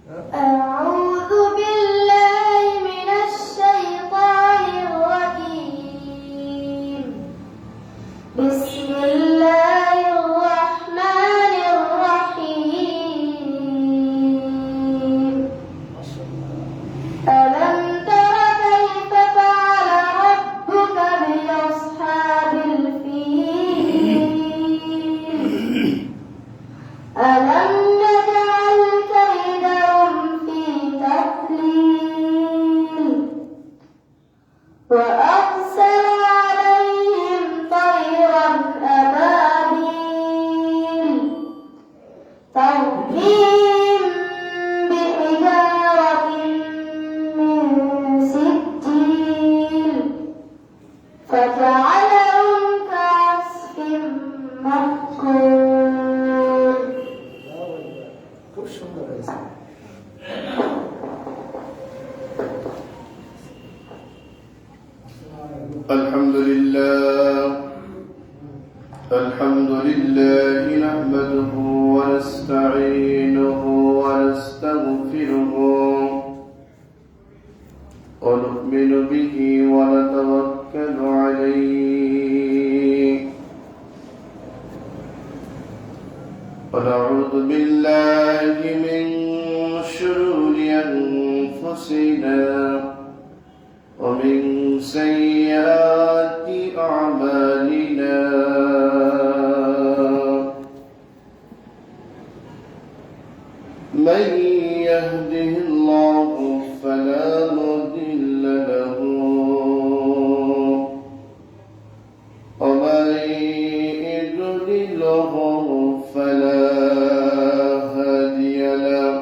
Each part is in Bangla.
أعوذ بالله من الشيطان الرجيم. بسم الله الرحمن الرحيم. ألم تر كيف فعل ربك بأصحاب الفيل؟ ألم نجعل كيدهم في تضليل وأرسل عليهم طيرا أبابيل ترميهم بحجارة من سجيل فجعلهم كعصف مأكول. খুব সুন্দর হয়েছে। الحمد لله نحمده ونستعينه ونستغفره ونؤمن به ونتوكل عليه ونعوذ بالله من شرور أنفسنا ومن سيئات أعمالنا من يهده الله فلا مضل له ومن يضلله فلا هادي له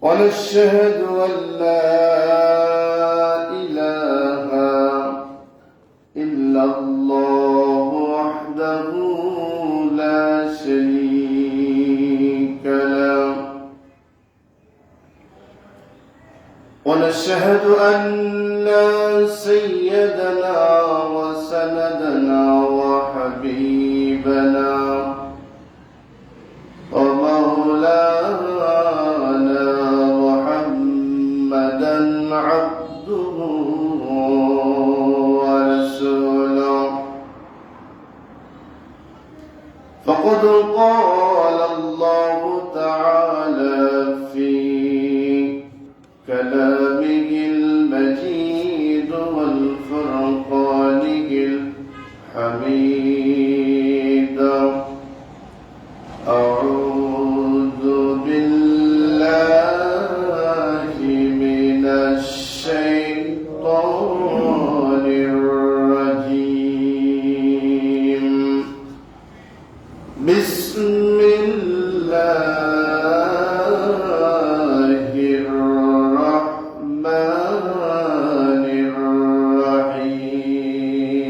ونشهد أن لا إله إلا الله وحده لا شريك له ونشهد أن سيدنا وسندنا وحبيبنا ومولانا محمدا عبده ورسوله فقد قال الله تعالى في كلامه المجيد والفرقانه الحميد أعوذ بالله من الشيطان الرجيم بسم الله الرحمن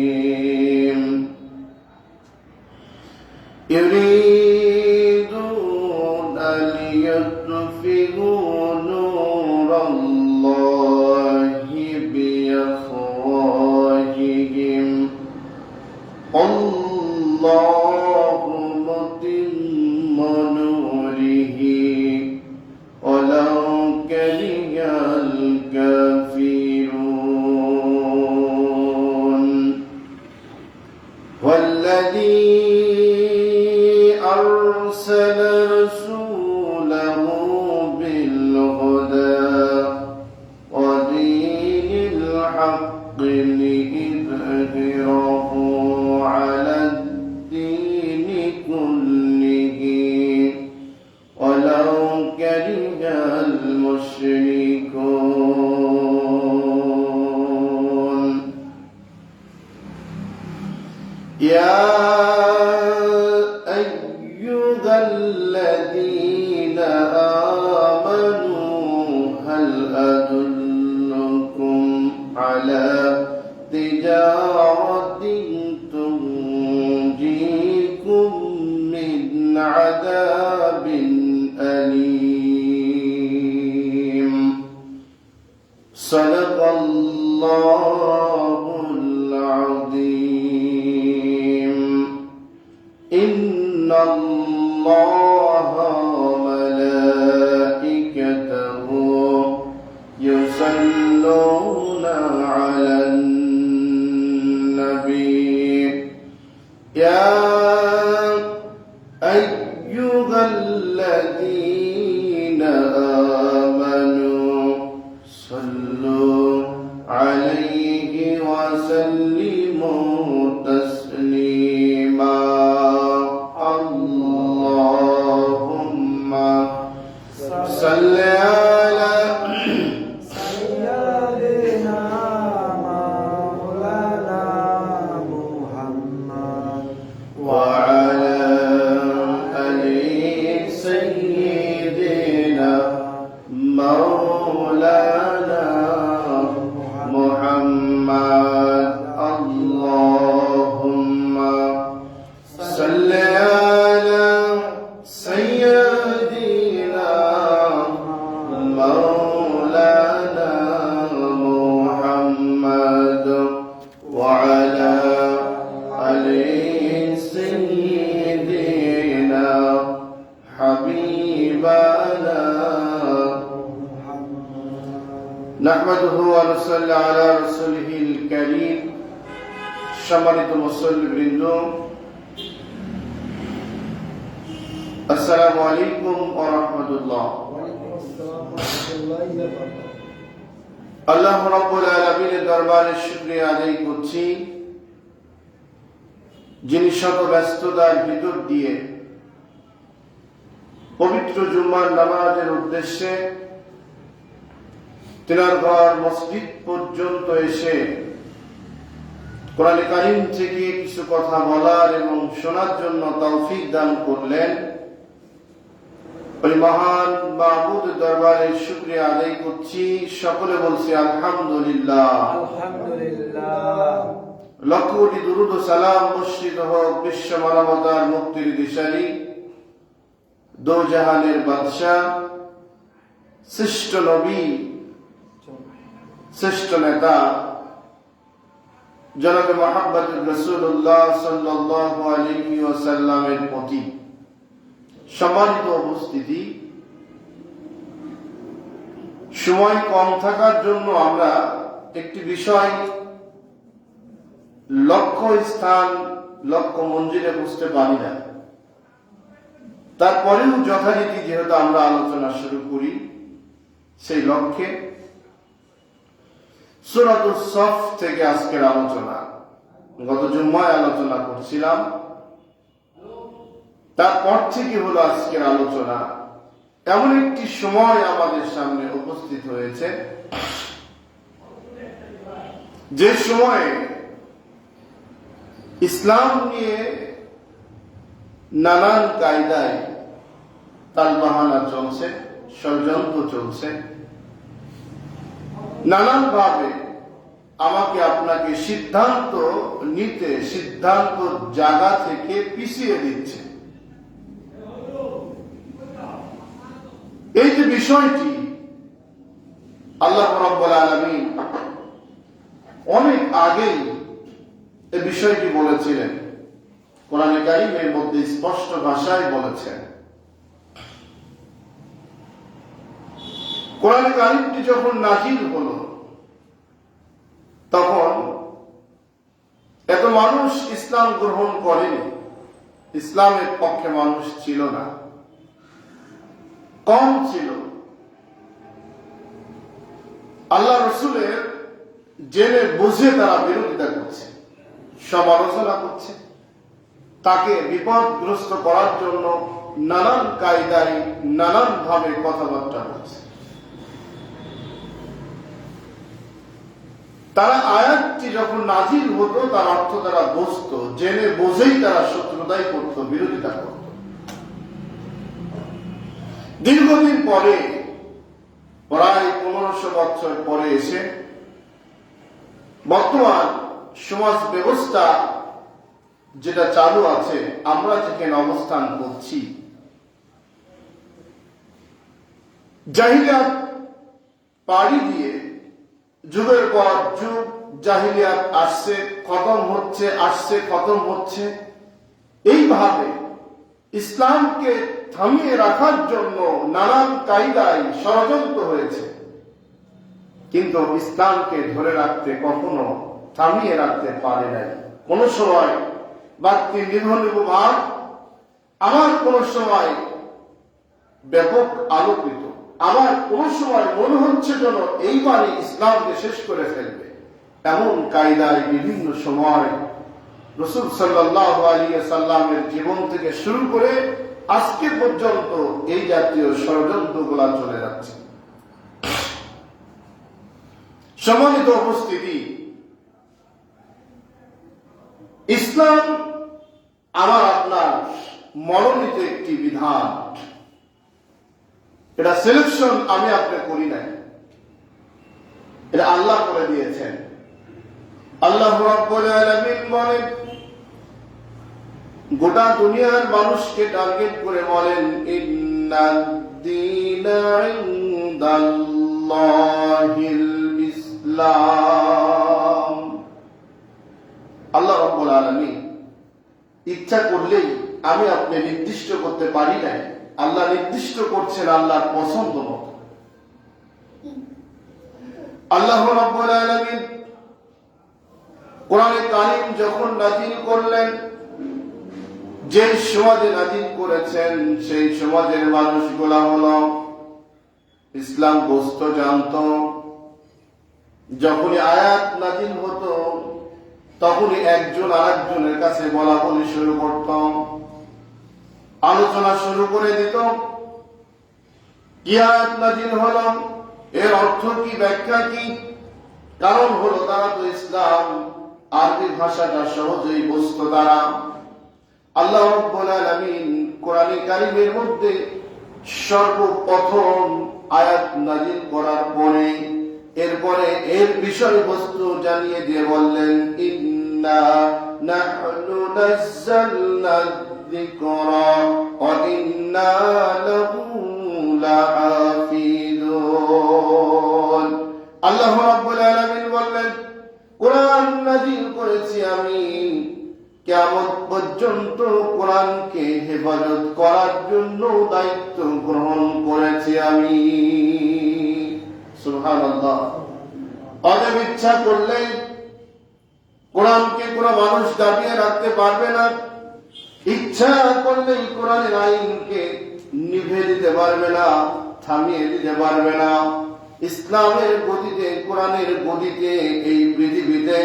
الرحيم يريدون ليطفئوا نور الله بأفواههم الله متم نوره ولو كره الكافرون والذي أرسل رسوله بالهدى ودين الحق ليظهره على الدين كله ولو كره المشركون يا أيها الذين آمنوا هل أدلكم على تجارة تنجيكم من عذاب أليم صدق الله العظيم إن الله الله وملائكته يصلون على النبي يا أيها الذين آمنوا صلوا عليه وسلموا تسليما اللهم صل على سيدنا مولانا محمد وعلى آل سيدنا مولانا محمد اللهم صل على سيدنا مولانا محمد وعلى آل سيدنا حبيبنا نحمده ونصلي على رسوله الكريم সম্মানিত মুসল্লিবৃন্দ আসসালামু আলাইকুম ওয়া রাহমাতুল্লাহ ওয়ালাইকুম আসসালাম ওয়া রাহমাতুল্লাহি ওয়া বারাকাতুহু আল্লাহ রাব্বুল আলামিনের দরবারে শুকরিয়া আদায় করছি যিনি শত ব্যস্ততার ভিতর দিয়ে পবিত্র জুম্মার নামাজের উদ্দেশ্যে তিনার ঘর মসজিদ পর্যন্ত এসে কোরআন কারীম থেকে কিছু কথা বলার এবং শোনার জন্য তৌফিক দান করলেন। ওই মহান মাবুদের দরবারে শুকরিয়া আদায় করছি, সকলে বলছি আলহামদুলিল্লাহ। আলহামদুলিল্লাহ। লক্ষ কোটি দুরূদ ও সালাম বর্ষিত হোক বিশ্ব মানবতার মুক্তির দিশারি দো জাহানের বাদশাহ, শ্রেষ্ঠ নবী, শ্রেষ্ঠ নেতা জনাবে মুহাম্মদুর রাসূলুল্লাহ সাল্লাল্লাহু আলাইহি ওয়াসাল্লামের প্রতি। সম্মানিত উপস্থিতি, সময় কম থাকার জন্য আমরা একটি বিষয় লক্ষ্য স্থান লক্ষ্য মঞ্জিলে বুঝতে পারি না। তারপরেও যথারীতি যেহেতু আমরা আলোচনা শুরু করি সেই লক্ষ্যে সূরাতুস সফ থেকে আজকের আলোচনা। গত জুম্মায় আলোচনা করছিলাম, তারপর থেকে হলো আজকের আলোচনা। এমন একটি সময় আমাদের সামনে উপস্থিত হয়েছে যে সময়ে ইসলাম নিয়ে নানান কায়দায় তালবাহানা চলছে, ষড়যন্ত্র চলছে, নানান ভাবে আমাকে আপনাকে সিদ্ধান্ত নিতে, সিদ্ধান্ত জায়গা থেকে পিছিয়ে দিচ্ছে। এই যে বিষয়টি আল্লাহ রাব্বুল আলামিন অনেক আগেই এই বিষয়টি বলেছিলেন, কোরআন কারীমের মধ্যে স্পষ্ট ভাষায় বলেছেন। কোরআন কারীমটি যখন নাযিল হলো তখন এত মানুষ ইসলাম গ্রহণ করেনি, ইসলামের পক্ষে মানুষ ছিল না, কম ছিল। আল্লাহ রসুলের জেনে বুঝে তারা বিরোধিতা করছে, সমালোচনা করছে, তাকে বিপদগ্রস্ত করার জন্য নানান কায়দায় নানান ভাবে কথাবার্তা বলছে। তারা আয়াতটি যখন নাজিল হতো তার অর্থ তারা বুঝতো, জেনে বুঝেই তারা শত্রুতাই করত, বিরোধিতা করত। দীর্ঘদিন পরে, প্রায় 1500 বছর পরে এসে বর্তমান সমাজ ব্যবস্থা যেটা চালু আছে, আমরা যেখানে অবস্থান করছি, জাহিলিয়াত পাড়ি দিয়ে যুগের পর যুগ জাহিলিয়াত আসছে, খতম হচ্ছে, আসছে, খতম হচ্ছে। এইভাবে ইসলামকে থামিয়ে রাখার জন্য নানান কায়দায় ষড়যন্ত্র হয়েছে, কিন্তু ইসলামকে ধরে রাখতে কখনো থামিয়ে রাখতে পারে নাই। কোন সময় বাড়তি নির্ভর আমার কোন সময় ব্যাপক আলোকিত, আমার কোন সময় মনে হচ্ছে যেন এইবারই ইসলামকে শেষ করে ফেলবে। এমন কায়দায় বিভিন্ন সময় রাসূল সাল্লাল্লাহু আলাইহি ওয়াসাল্লামের জীবন থেকে শুরু করে আজকে পর্যন্ত এই জাতীয় ষড়যন্ত্রগুলো চলে যাচ্ছে। সম্মানিত উপস্থিতি, ইসলাম আমার আপনার মনোনীত একটি বিধান। এটা সিলেকশন আমি আপনি করি নাই, এটা আল্লাহ করে দিয়েছেন। আল্লাহ রাব্বুল আলামিন বলেন, গোটা দুনিয়ার মানুষকে টার্গেট করে বলেন, ইন্নাদ-দীনা ইনদাল্লাহিল ইসলাম। আল্লাহ রাব্বুল আলামিন ইচ্ছা করলেই আমি আপনি নির্দিষ্ট করতে পারি না, আল্লাহ নির্দিষ্ট করছেন আল্লাহর পছন্দ মতো। আল্লাহ রাব্বুল আলামিন কোরআনে কারীম যখন নাযিল করলেন, যে সমাজে নাযিল করেছেন সেই সমাজের মানুষগুলা হলো ইসলাম বস্তু জানত। যখনই আয়াত নাযিল হতো তখনই একজন আরেকজনের কাছে বলা বলি শুরু করত, আলোচনা শুরু করে দিত। কি আয়াত নাযিল হলো, এর অর্থ কি, ব্যাখ্যা কি? কারণ হলো তারা তো ইসলাম আরবি ভাষাটা সহজেই বুঝত তারা। আল্লাহ রাব্বুল আলামিন কোরআনে কারীমের মধ্যে সর্বপ্রথম আয়াত নাযিল করার পরে এরপরে এর বিষয়বস্তু জানিয়ে দিয়ে বললেন, ইন্না নাহনু নাযালনা যিকরা ওয়া ইন্না লাহু লাহাফিজুন। আল্লাহ রাব্বুল আলামিন বললেন, কোরআন নাযিল করেছি আমি, কিয়ামত পর্যন্ত কোরআনকে হেফাজত করার জন্য দায়িত্ব গ্রহণ করেছি আমি। সুবহানাল্লাহ। অতএব ইচ্ছা করলে কোরআনকে কোন মানুষ দাবিয়ে রাখতে পারবে না, ইচ্ছা করলেই কোরআনের আইনকে নিভে দিতে পারবে না, থামিয়ে দিতে পারবে না। ইসলামের গদিতে, কোরআনের গদিতে এই পৃথিবীতে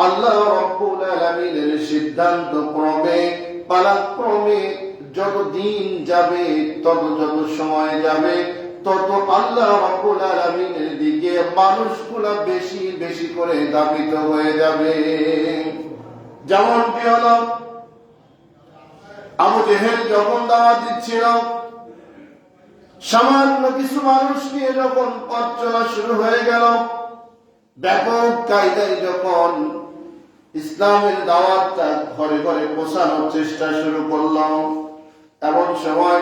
আল্লাহ রাব্বুল আলামিনের সিদ্ধান্ত ক্রমে পালাক্রমে যত দিন যাবে, যত সময় যাবে, তত আল্লাহ রাব্বুল আলামিনের দিকে মানুষগুলা বেশি বেশি করে ধাবিত হয়ে যাবে। যেমনটি হলো আবু জেহেল যখন দাওয়াত দিচ্ছিল, সামান্য কিছু মানুষ নিয়ে যখন পথ চলা শুরু হয়ে গেল, ব্যাপক কায়দায় যখন ইসলামের দাওয়াতটা ঘরে ঘরে পৌঁছানোর চেষ্টা শুরু করল, এমন সময়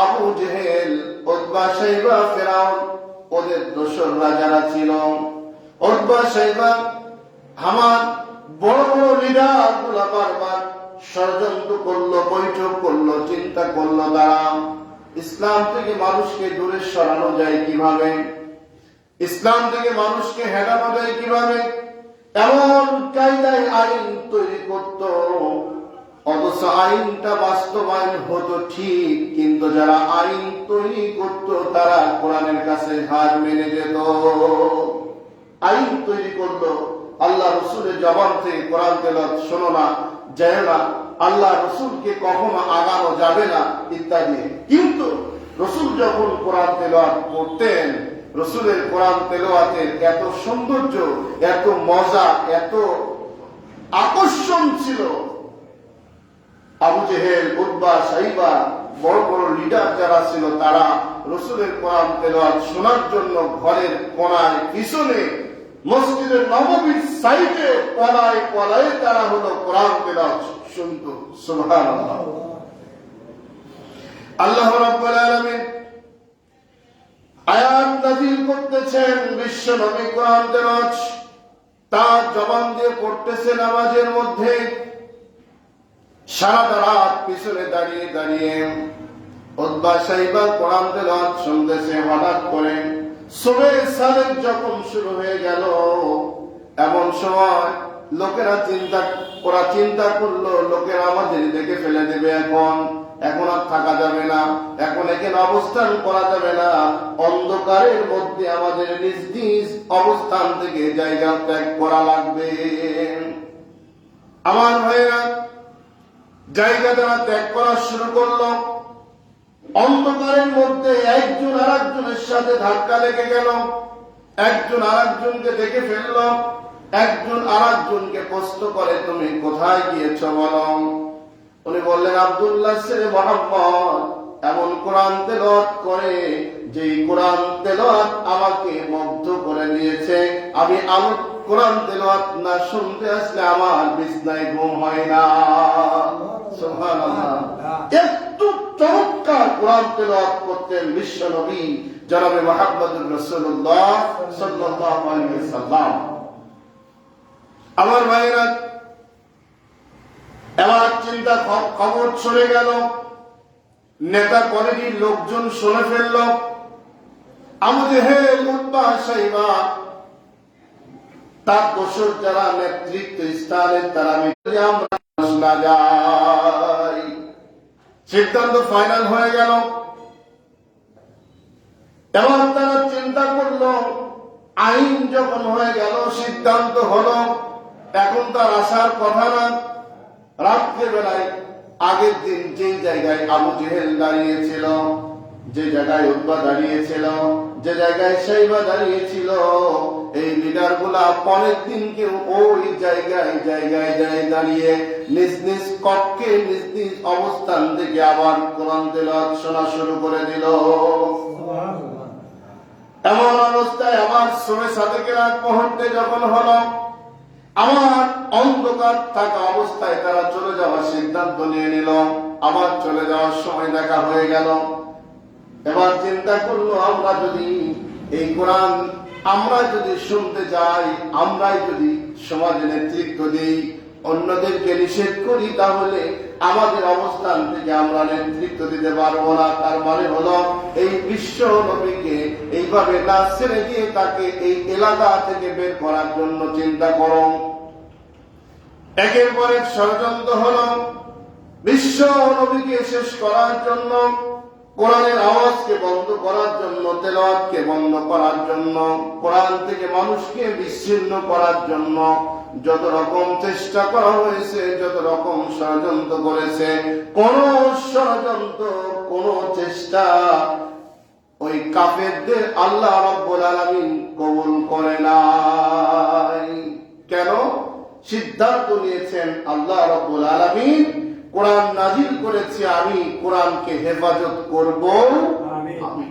আবু জেহেল, উতবা, শাইবা, ফিরআউন, ওদের দোসররা যারা ছিল, উতবা, শাইবা, হামান, বড় বড় লিডার গুলা বারবার ষড়যন্ত্র করলো, বৈঠক করলো, চিন্তা করলো তারা ইসলাম থেকে মানুষকে দূরে সরানো যায় কিভাবে, ইসলাম থেকে মানুষকে হেটানো যায় কিভাবে, এমন কায়দায় আইন তৈরি করত। অথচ আইনটা বাস্তবায়ন হতো ঠিক, কিন্তু যারা আইন তৈরি করত তারা কোরআনের কাছে হার মেনে যেত। আইন তৈরি করলো, আল্লাহ রসুলের জবান থেকে কোরআন তেলাওয়াত শোনো না, যায় না, আল্লাহ রসুলকে কখনো আগানো যাবে না ইত্যাদি। কিন্তু রসুল যখন কোরআন তেলাওয়াত করতেন, রসুলের কোরআন তেলাওয়াতের এত সৌন্দর্য, এত মজা, এত আকর্ষণ ছিল, আবু জেহেল, উতবা, শাইবা, বড় বড় লিডার যারা ছিল তারা রসুলের কোরআন তেলাওয়াত শোনার জন্য ঘরের কোণায়, পিছনে, মসজিদের নববীর সাইডে পলায় পলায় তারা হলো কোরআন তেলাওয়াত শুনত। সুবহানাল্লাহ। আল্লাহ রাব্বুল আলামিন আয়াত নাযিল করতেছেন, বিশ্ব নবী কোরআন তেলাওয়াত তার জবান দিয়ে পড়তেছে নামাজের মধ্যে। সারাটা রাত পিছনে দাঁড়িয়ে দাঁড়িয়ে উতবা সাইবা কোরআন তেলাওয়াত শুনতেছে। হঠাৎ করে সুবহে সাদেক যখন শুরু হয়ে গেল, এমন সময় লোকেরা চিন্তা করলো লোকেরা আমাদের দেখে ফেলে দেবে, এখন আর থাকা যাবে না, এখন এখানে অবস্থান করা যাবে না, অন্ধকারের মধ্যে আমাদের নিজ নিজ অবস্থান থেকে জায়গা ত্যাগ করা লাগবে। আমার ভাইয়েরা, জায়গা তারা ত্যাগ করা শুরু করলো। অন্ধকারের মধ্যে একজন আর একজনের সাথে ধাক্কা লেগে গেল, একজন আর একজনকে দেখে ফেলল, একজন আর একজনকে প্রশ্ন করে, তুমি কোথায় গিয়েছ বলো। উনি বললেন, আব্দুল্লাহ ছেলে মুহাম্মদ এমন কোরআন তেলাওয়াত করে যে কোরআন তেলাওয়াত আমাকে মুগ্ধ করে দিয়েছে। আমি কোরআন তেলাওয়াত না শুনতে আসলে আমার বিছনায় ঘুম হয় না। সুবহানাল্লাহ। একটু চমৎকার কোরআন তেলাওয়াত করতেন বিশ্ব নবী জনাবে মুহাম্মদুর রাসূলুল্লাহ সাল্লাল্লাহু আলাইহি ওয়াসাল্লাম। আমার ভাইরা, এবার চিন্তা খবর চলে গেল, নেতা কমিটির লোকজন শুনে ফেলল। আবু জেহেল, উতবা, সাইবা তার দোসর যারা নেতৃত্ব স্থানে তারা আমরা না যাই। সিদ্ধান্ত ফাইনাল হয়ে গেল। এবার তারা চিন্তা করলো, আইন যখন হয়ে গেল, সিদ্ধান্ত হলো, এখন তার আসার কথা না। রাত্রে বেলায় আগের দিন যে জায়গায় আবু জেহেল দাঁড়িয়েছিল, যে জায়গায় উতবা দাঁড়িয়েছিল, যে জায়গায় সাইবা দাঁড়িয়েছিল, এই লিডার গুলা পরের দিনকে ওই জায়গায় দাঁড়িয়ে নিজ নিজ কক্ষে নিজ নিজ অবস্থান থেকে আবার কোরআন তেলাওয়াত শোনা শুরু করে দিল। এমন অবস্থায় আমার সুবহে সাদেকের আগ মুহূর্তে যখন হলো, আমার অন্ধকার থাকা অবস্থায় তারা চলে যাওয়ার সিদ্ধান্ত নিয়ে নিল। আবার চলে যাওয়ার সময় দেখা হয়ে গেল। এবার চিন্তা করলো, আমরা যদি এই কোরআন আমরা যদি শুনতে যাই, আমরাই যদি সমাজে নেতৃত্ব দিই, অন্যদেরকে নিষেধ করি, তাহলে আমাদের অবস্থান থেকে আমরা নেতৃত্ব দিতে পারবো না। তার মানে হলো এই বিশ্ব নবীকে এইভাবে না ছেড়ে দিয়ে তাকে এই এলাকা থেকে বের করার জন্য চিন্তা করো। একের পর এক ষড়যন্ত্র হলো বিশ্ব নবীকে শেষ করার জন্য, কোরআনের আওয়াজকে বন্ধ করার জন্য, তেলাওয়াতকে বন্ধ করার জন্য, কোরআন থেকে মানুষকে বিচ্ছিন্ন করার জন্য যত রকম চেষ্টা করা হয়েছে, যত রকম ষড়যন্ত্র করেছে, কোন ষড়যন্ত্র, কোন চেষ্টা ওই কাফেরদের আল্লাহ রাব্বুল আলামিন কবুল করে নাই। কেন? সিদ্ধান্ত নিয়েছেন আল্লাহ রাব্বুল আলামিন কোরআন নাজিল করেছে, আমি কোরআনকে হেফাজত করব। আমি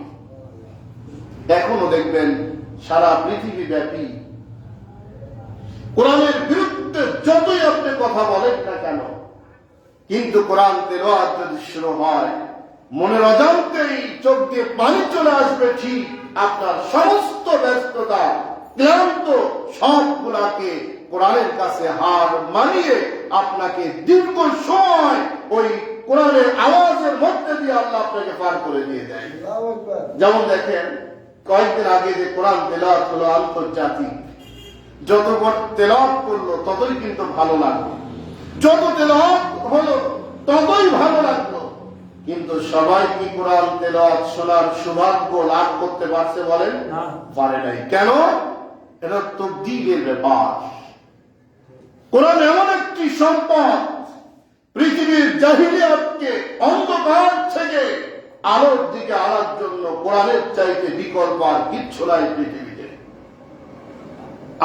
এখনো দেখবেন সারা পৃথিবী ব্যাপী কোরআনের বিরুদ্ধে যতই আপনি কথা বলেন না কেন, কিন্তু কোরআন তেলাওয়াত যদি শুরু হয়, মনের অজান্তেই চোখ দিয়ে পানি চলে আসবে। ঠিক আপনার সমস্ত ব্যস্ততা, ক্লান্ত সবগুলাকে কোরআনের কাছে হার মানিয়ে আপনাকে দীর্ঘ সময় ওই কোরআনের আওয়াজের মধ্যে দিয়ে আল্লাহ আপনাকে পার করে দিয়ে দেয়। যেমন দেখেন, কয়েকদিন আগে যে কোরআন তেলাওয়াত হলো আন্তর্জাতিক, যত তেলাওয়াত করলো ততই কিন্তু ভালো লাগলো, যত তেলাওয়াত হলো ততই ভালো লাগলো। কিন্তু সবাই কি কোরআন তেলাওয়াত শোনার সৌভাগ্য লাভ করতে পারছে বলেন? পারে নাই। কেন? এটা তাকদীরের ব্যাপার। কোরআন এমন একটি সম্পদ, পৃথিবীর জাহিলিয়াতকে অন্ধকার থেকে আলোর দিকে আনার জন্য কোরআনের চাইতে বিকল্প আর কিচ্ছু নাই পৃথিবীতে।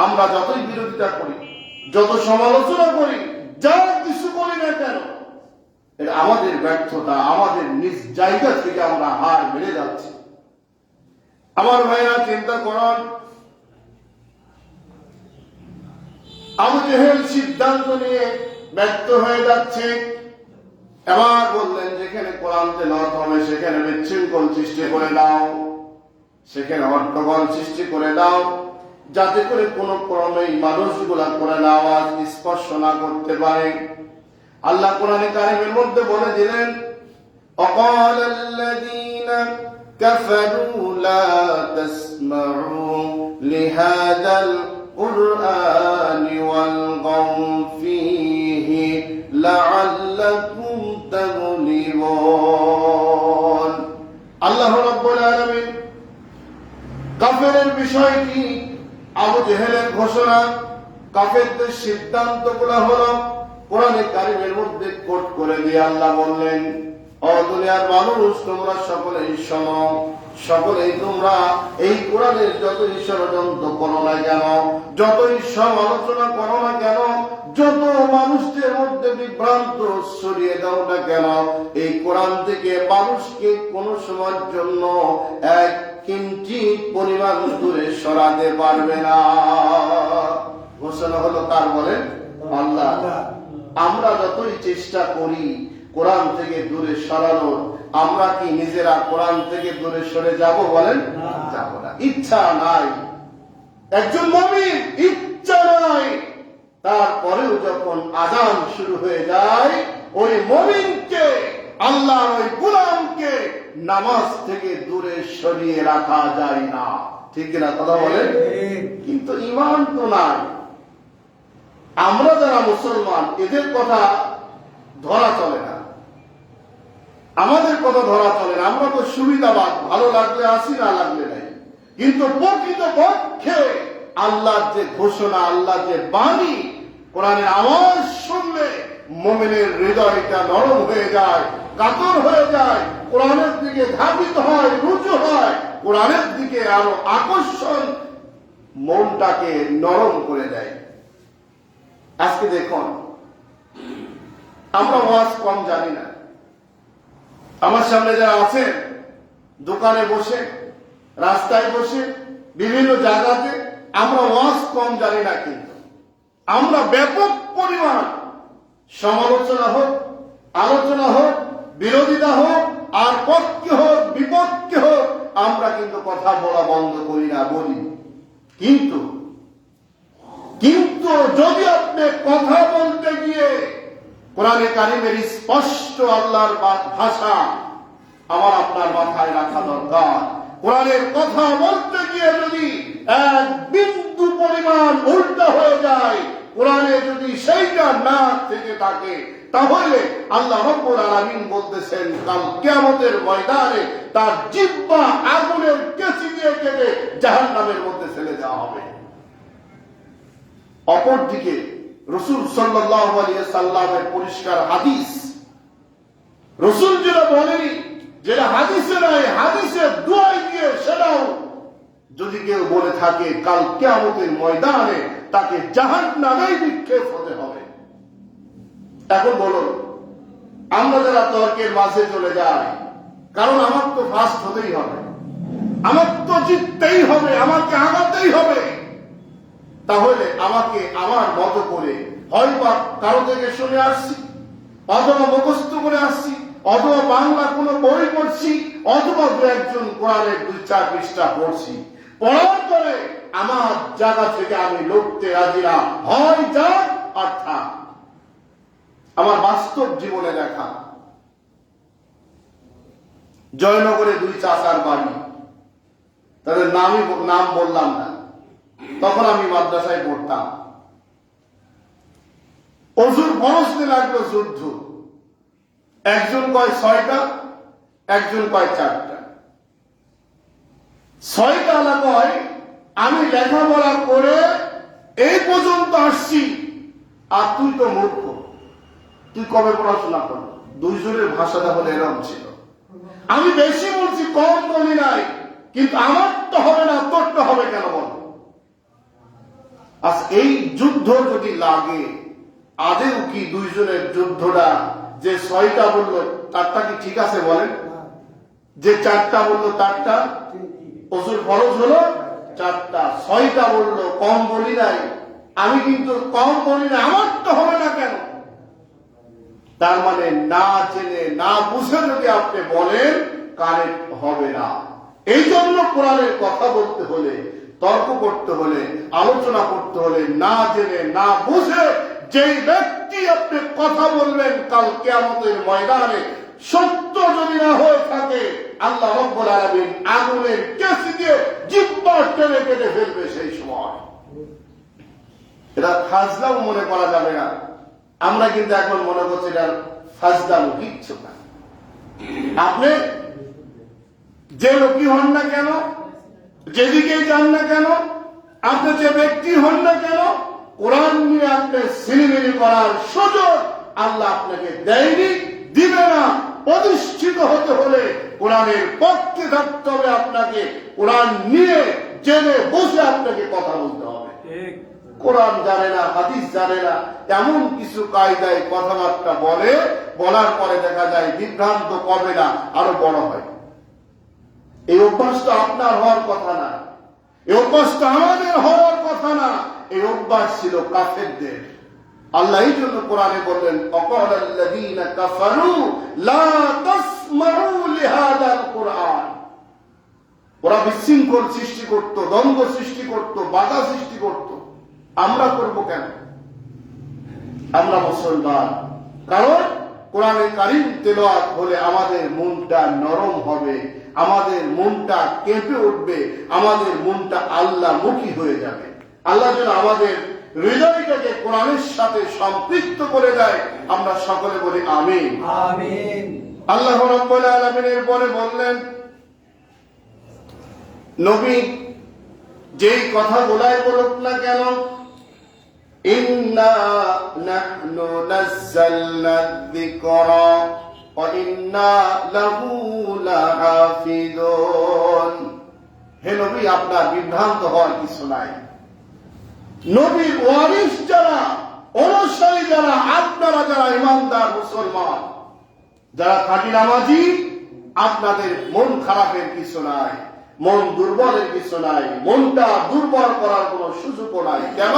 আমরা যতই বিরোধিতা করি, যত সমালোচনা করি, যা কিছু করি না কেন, এটা আমাদের ব্যর্থতা, আমাদের নিজ জায়গা থেকে আমরা হার মেরে যাচ্ছি। আমার ভাইরা, চিন্তা করেন, আবু জেহেল সিদ্ধান্ত নিয়ে ব্যর্থ হয়ে যাচ্ছে। এবার বললেন, যেখানে কোরআন তেলাওয়াত হবে সেখানে বিশৃঙ্খল সৃষ্টি করে দাও, সেখানে হট্টগোল সৃষ্টি করে দাও, যাতে করে কোন ক্রমেই মানুষগুলা কোরআন আওয়াজ স্পর্শ না করতে পারে। আল্লাহ কোরআনে কারিমের মধ্যে বলে দিলেন, وقال الذين كفروا لا تسمعوا لهذا القرآن والغوا فيه لعلكم تغلبون। আল্লাহ রাব্বুল আলামিন কাফেরের বিষয়টি, আবু জেহেলের ঘোষণা, কাফেরদের সিদ্ধান্তগুলো হলো কোরআনে কারিমের মধ্যে কোট করে দিয়ে আল্লাহ বললেন, ও দুনিয়ার মানুষ, তোমরা সকলেই শোনো, সকলেই তোমরা এই কোরআনের যতই ষড়যন্ত্র করো না কেন, যতই সমালোচনা করো না কেন, যত মানুষদের মধ্যে বিভ্রান্ত ছড়িয়ে দাও না কেন, এই কোরআন থেকে মানুষকে কোনো সময়ের জন্য এক কিঞ্চিত পরিমাণ দূরে সরাতে পারবে না। ঘোষণা হলো কার? বলেন আল্লাহ। আমরা যতই চেষ্টা করি কোরআন থেকে দূরে সরানোর, আমরা কি নিজেরা কোরআন থেকে দূরে সরে যাব? বলেন যাব না। ইচ্ছা নাই, একজন মুমিন ইচ্ছা নাই, তারপরেও যখন আযান শুরু হয়ে যায়, ওই মুমিনকে, আল্লাহর ওই গোলামকে নামাজ থেকে দূরে সরিয়ে রাখা যায় না। ঠিক না কথা বলেন? কিন্তু ঈমান তো নাই। আমরা যারা মুসলমান, এদের কথা ধরা চলে না, আমাদের কথা ধরা চলে না। আমরা তো সুবিধাবাদ, ভালো লাগলে আসি, না লাগলে নাই। কিন্তু প্রকৃত পক্ষে আল্লাহর যে ঘোষণা, আল্লাহর যে বাণী, কোরআনের আওয়াজ শুনলে মুমিনের হৃদয়টা নরম হয়ে যায়, কাতর হয়ে যায়, কোরআনের দিকে ধাবিত হয়, রুজু হয়, কোরআনের দিকে আরো আকর্ষণ মনটাকে নরম করে দেয়। আজকে দেখুন, আমরা ওয়াজ কম জানি না। আমার সামনে যারা আছেন, দোকানে বসে, রাস্তায় বসে, বিভিন্ন জায়গাতে, আমরা ওয়াজ কম জানি না, কিন্তু আমরা ব্যাপক পরিমাণ সমালোচনা হোক, আলোচনা হোক, বিরোধিতা হোক, আর পক্ষে হোক, বিপক্ষে হোক, আমরা কিন্তু কথা বলা বন্ধ করি না, বলি। কিন্তু যদি আপনি কথা বলতে গিয়ে কোরআনে কারিমের স্পষ্ট আল্লাহর ভাষা আমার আপনার মাথায় রাখা দরকার। কোরআনের কথা বলতে গিয়ে যদি এক বিন্দু পরিমাণ উল্টা হয়ে যায়, কোরআনে যদি সেইটা না থেকে থাকে, তাহলে আল্লাহ রাব্বুল আলামিন বলতেছেন, কাল কিয়ামতের ময়দানে তার জিহ্বা আগুনের কেচি দিয়ে কেটে জাহান্নামের মধ্যে ফেলে দেওয়া হবে। অপরদিকে রাসূল সাল্লাল্লাহু আলাইহি সাল্লামের পরিষ্কার হাদিস, রাসূল যেটা বলেনি, যেটা হাদিসে নাই, হাদিসের দোয়াই দিয়ে সেটাও যদি কেউ বলে থাকে, কাল কিয়ামতের ময়দানে তাকে জাহান্নামে নিক্ষেপ হতে হবে। এখন বলুন, আমরা যারা তর্কের মাঝে চলে যাই, কারণ আমার তো ফার্স্ট হতেই হবে, আমার তো জিততেই হবে, আমাকে আগাতেই হবে, তাহলে আমাকে আমার মতো করে হয়তো কারো থেকে শুনে আসছি, অথবা মুখস্থ করে আসছি, অথবা বাংলা কোনো বই পড়ছি, অথবা দু একজন কোরআনের 2-4 পৃষ্ঠা পড়ছি, পড়ার পরে আমার জায়গা থেকে আমি লড়তে রাজি না, হয় যাক আর থাক। আমার বাস্তব জীবনে দেখা, জয়নগরে 2 চাচার বাড়ি, তাদের নাম বললাম না, তখন আমি মাদ্রাসায় পড়তাম। অজুর বরস দিন লাগলো যুদ্ধ, একজন কয় 6টা, একজন কয় 4টা। 6টা আলা কয়, আমি লেখাপড়া করে এই পর্যন্ত আসছি, আর তুই তো মূর্খ, তুই কবে পড়াশোনা কর? 2 জনের ভাষাটা হলে এরকম ছিল। আমি বেশি বলছি, কম বলি নাই, কিন্তু আমার তো হবে না, তোর তো হবে কেন বল? আজ এই যুদ্ধ যদি লাগে, আদেও কি 2 জনের যুদ্ধটা, যে 6টা বললো তারটা কি ঠিক আছে বলেন? যে 4টা বললো তারটা ওজুর ফরজ হলো 4টা, 6টা বললো, কম বলি নাই, আমি কিন্তু কম বলি না, আমার তো হবে না কেন? তার মানে না জেনে না বুঝে যদি আপনি বলেন, কারেক্ট হবে না। এই জন্য কোরআনের কথা বলতে হলে, তর্ক করতে হলে, আলোচনা করতে হলে, না জেনে না বুঝে যেই ব্যক্তি ব্যক্তি আপনি কথা বলবেন কাল কিয়ামতের ময়দানে, সত্য যদি না হয়ে থাকে আল্লাহ রাব্বুল আলামিন আগুনের কেসি দিয়ে জিহ্বা টেনে কেটে ফেলবে সেই সময়। এটা ফাজলাম মনে করা যাবে না। আমরা কিন্তু এখন মনে করছি এটা ফাজলাম কিচ্ছু না। আপনি যে লোকই হন না কেন, যেদিকে যান না কেন, আপনি যে ব্যক্তি হন না কেন, কোরআন নিয়ে আপনি সিনেমিনি করার সুযোগ আল্লাহ আপনাকে দেয়নি, দিবে না। প্রতিষ্ঠিত হতে হলে কোরআনের পক্ষে থাকতে হবে, আপনাকে কোরআন নিয়ে জেনে বসে আপনাকে কথা বলতে হবে। কোরআন জানে না, হাদিস জানে না, এমন কিছু কায়দায় কথাবার্তা বলে, বলার পরে দেখা যায় বিভ্রান্ত করবে না, আরো বড় হয়। এই অভ্যাসটা আপনার হওয়ার কথা না, এই অভ্যাসটা আমাদের হওয়ার কথা না। এই অভ্যাস ছিল কাফেরদের। আল্লাহ এই জন্য কোরআনে বললেন, অকালাল্লাযীনা কাফারু লা তাসমাউ লিহাদাল কুরআন। ওরা বিশৃঙ্খল সৃষ্টি করত, দ্বন্দ্ব সৃষ্টি করত, বাধা সৃষ্টি করত। আমরা করব কেন? আমরা মুসলমান। কারণ কোরআনে কারীম তেলাওয়াত হলে আমাদের মনটা নরম হবে, আমাদের মনটা কেঁপে উঠবে, আমাদের মনটা আল্লাহমুখী হয়ে যাবে। আল্লাহ যেন আমাদের হৃদয়টাকে কোরআনের সাথে সম্পৃক্ত করে দেয়। আমরা সকলে বলি আমিন, আমিন। আল্লাহ রাব্বুল আলামিনের পরে বললেন, নবী যেই কথা বলাই বলুক না কেন, ইন্না নাহনু নাযালনা যিকরা ওয়া ইন্না লাহু লাহাফিজুন। হে নবী, আপনার বিভ্রান্ত হওয়ার কিছু নাই। নবীর ওয়ারিস যারা, অনুসারী যারা, আপনারা যারা ইমানদার মুসলমান, যারা খাঁটি নামাজি, আপনাদের মন খারাপের কিছু নাই, মন দুর্বলের কিছু নাই, মনটা দুর্বল করার কোন সুযোগও নাই। কেন?